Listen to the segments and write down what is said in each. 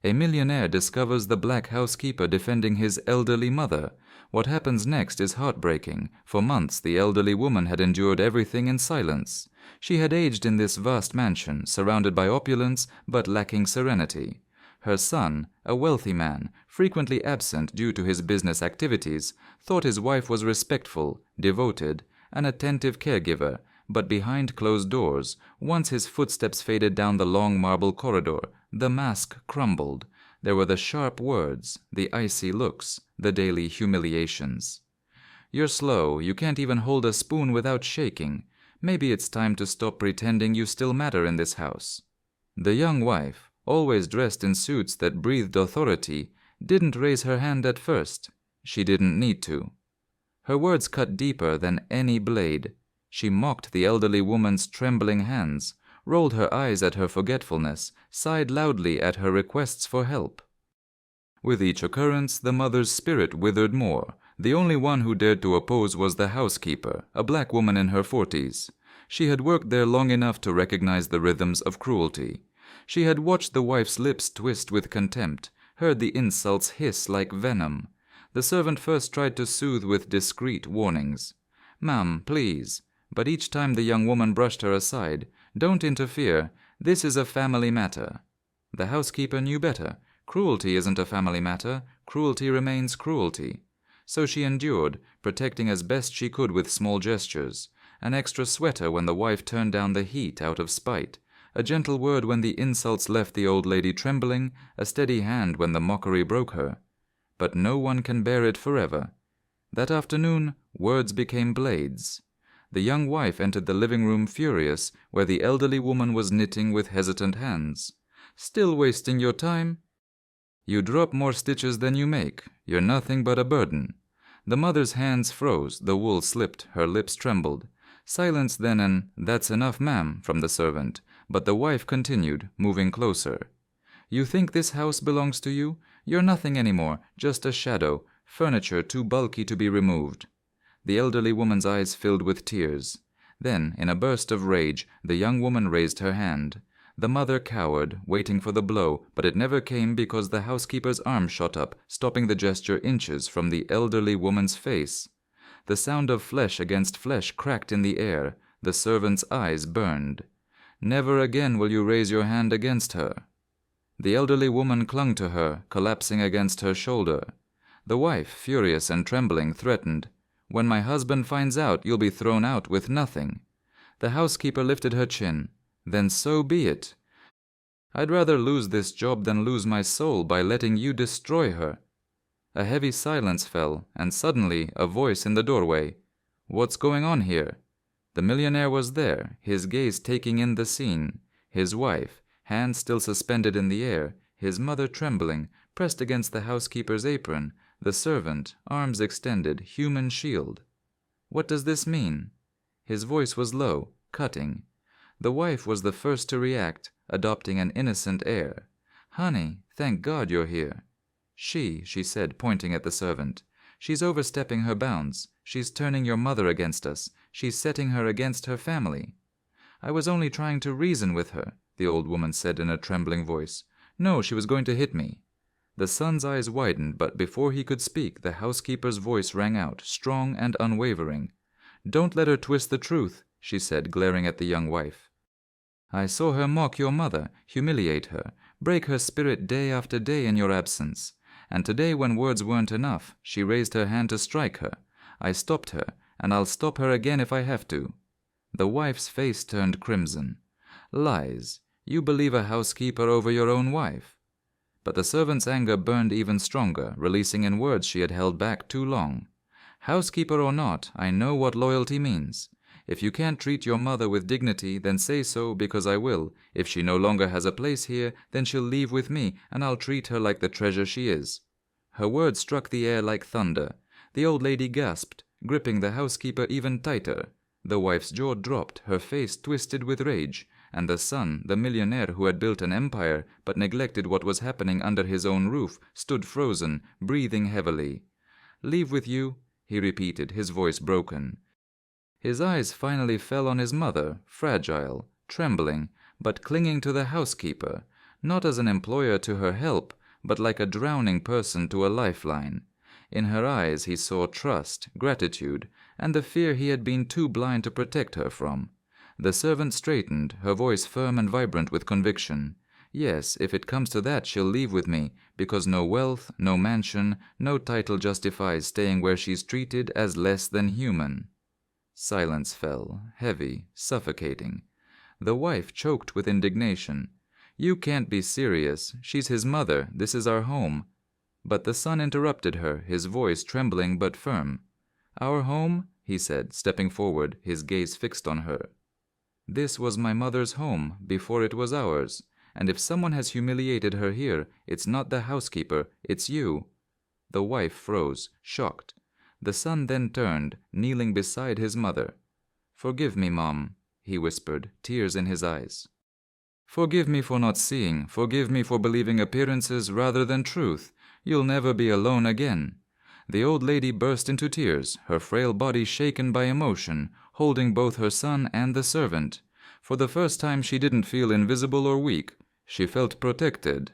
A millionaire discovers the black housekeeper defending his elderly mother. What happens next is heartbreaking. For months, the elderly woman had endured everything in silence. She had aged in this vast mansion, surrounded by opulence but lacking serenity. Her son, a wealthy man, frequently absent due to his business activities, thought his wife was respectful, devoted, an attentive caregiver, but behind closed doors, once his footsteps faded down the long marble corridor, the mask crumbled. There were the sharp words, the icy looks, the daily humiliations. "You're slow. You can't even hold a spoon without shaking. Maybe it's time to stop pretending you still matter in this house." The young wife, always dressed in suits that breathed authority, didn't raise her hand at first. She didn't need to. Her words cut deeper than any blade. She mocked the elderly woman's trembling hands, rolled her eyes at her forgetfulness, sighed loudly at her requests for help. With each occurrence, the mother's spirit withered more. The only one who dared to oppose was the housekeeper, a black woman in her 40s. She had worked there long enough to recognize the rhythms of cruelty. She had watched the wife's lips twist with contempt, heard the insults hiss like venom. The servant first tried to soothe with discreet warnings. "Ma'am, please." But each time the young woman brushed her aside. "Don't interfere. This is a family matter." The housekeeper knew better. Cruelty isn't a family matter. Cruelty remains cruelty. So she endured, protecting as best she could with small gestures. An extra sweater when the wife turned down the heat out of spite. A gentle word when the insults left the old lady trembling. A steady hand when the mockery broke her. But no one can bear it forever. That afternoon, words became blades. The young wife entered the living room furious, where the elderly woman was knitting with hesitant hands. "Still wasting your time?" "You drop more stitches than you make. You're nothing but a burden." The mother's hands froze, the wool slipped, her lips trembled. Silence then and "That's enough, ma'am," from the servant, but the wife continued, moving closer. "You think this house belongs to you? You're nothing anymore, just a shadow, furniture too bulky to be removed." The elderly woman's eyes filled with tears. Then, in a burst of rage, the young woman raised her hand. The mother cowered, waiting for the blow, but it never came because the housekeeper's arm shot up, stopping the gesture inches from the elderly woman's face. The sound of flesh against flesh cracked in the air. The servant's eyes burned. "Never again will you raise your hand against her." The elderly woman clung to her, collapsing against her shoulder. The wife, furious and trembling, threatened, "When my husband finds out, you'll be thrown out with nothing." The housekeeper lifted her chin. "Then so be it. I'd rather lose this job than lose my soul by letting you destroy her." A heavy silence fell, and suddenly a voice in the doorway. "What's going on here?" The millionaire was there, his gaze taking in the scene. His wife, hands still suspended in the air, his mother trembling, pressed against the housekeeper's apron, the servant, arms extended, human shield. "What does this mean?" His voice was low, cutting. The wife was the first to react, adopting an innocent air. "Honey, thank God you're here." She said, pointing at the servant. "She's overstepping her bounds. She's turning your mother against us. She's setting her against her family." "I was only trying to reason with her," the old woman said in a trembling voice. "No, she was going to hit me." The son's eyes widened, but before he could speak, the housekeeper's voice rang out, strong and unwavering. "Don't let her twist the truth," she said, glaring at the young wife. "I saw her mock your mother, humiliate her, break her spirit day after day in your absence. And today, when words weren't enough, she raised her hand to strike her. I stopped her, and I'll stop her again if I have to." The wife's face turned crimson. "Lies. You believe a housekeeper over your own wife." But the servant's anger burned even stronger, releasing in words she had held back too long. "Housekeeper or not, I know what loyalty means. If you can't treat your mother with dignity, then say so, because I will. If she no longer has a place here, then she'll leave with me, and I'll treat her like the treasure she is." Her words struck the air like thunder. The old lady gasped, gripping the housekeeper even tighter. The wife's jaw dropped, her face twisted with rage, and the son, the millionaire who had built an empire but neglected what was happening under his own roof, stood frozen, breathing heavily. "Leave with you?" he repeated, his voice broken. His eyes finally fell on his mother, fragile, trembling, but clinging to the housekeeper. not as an employer to her help, but like a drowning person to a lifeline. In her eyes he saw trust, gratitude, and the fear he had been too blind to protect her from. The servant straightened, her voice firm and vibrant with conviction. Yes, if it comes to that, she'll leave with me, because no wealth, no mansion, no title justifies staying where she's treated as less than human. Silence fell, heavy, suffocating. The wife choked with indignation. You can't be serious. She's his mother. This is our home. But the son interrupted her, his voice trembling but firm. Our home? He said, stepping forward, his gaze fixed on her. This was my mother's home, before it was ours. And if someone has humiliated her here, it's not the housekeeper, it's you. The wife froze, shocked. The son then turned, kneeling beside his mother. Forgive me, Mom, he whispered, tears in his eyes. Forgive me for not seeing, forgive me for believing appearances rather than truth. You'll never be alone again. The old lady burst into tears, her frail body shaken by emotion, holding both her son and the servant. For the first time she didn't feel invisible or weak. She felt protected.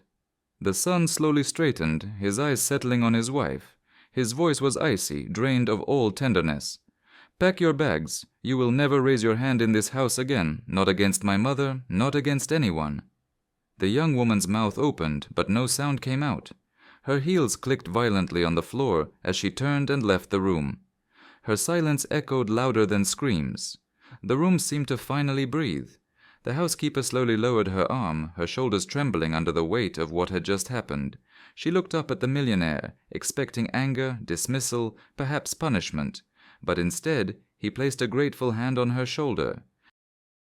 The son slowly straightened, his eyes settling on his wife. His voice was icy, drained of all tenderness. Pack your bags. You will never raise your hand in this house again, not against my mother, not against anyone. The young woman's mouth opened, but no sound came out. Her heels clicked violently on the floor as she turned and left the room. Her silence echoed louder than screams. The room seemed to finally breathe. The housekeeper slowly lowered her arm, her shoulders trembling under the weight of what had just happened. She looked up at the millionaire, expecting anger, dismissal, perhaps punishment. But instead, he placed a grateful hand on her shoulder.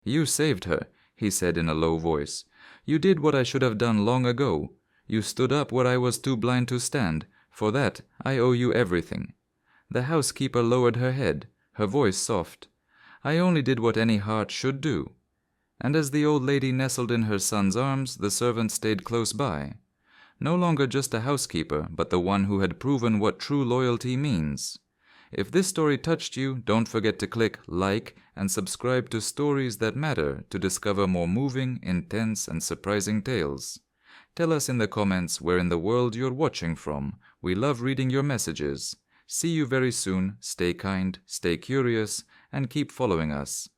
You saved her, he said in a low voice. You did what I should have done long ago. You stood up where I was too blind to stand. For that, I owe you everything. The housekeeper lowered her head, her voice soft. I only did what any heart should do. And as the old lady nestled in her son's arms, the servant stayed close by. No longer just a housekeeper, but the one who had proven what true loyalty means. If this story touched you, don't forget to click like and subscribe to Stories That Matter to discover more moving, intense, and surprising tales. Tell us in the comments where in the world you're watching from. We love reading your messages. See you very soon. Stay kind, stay curious, and keep following us.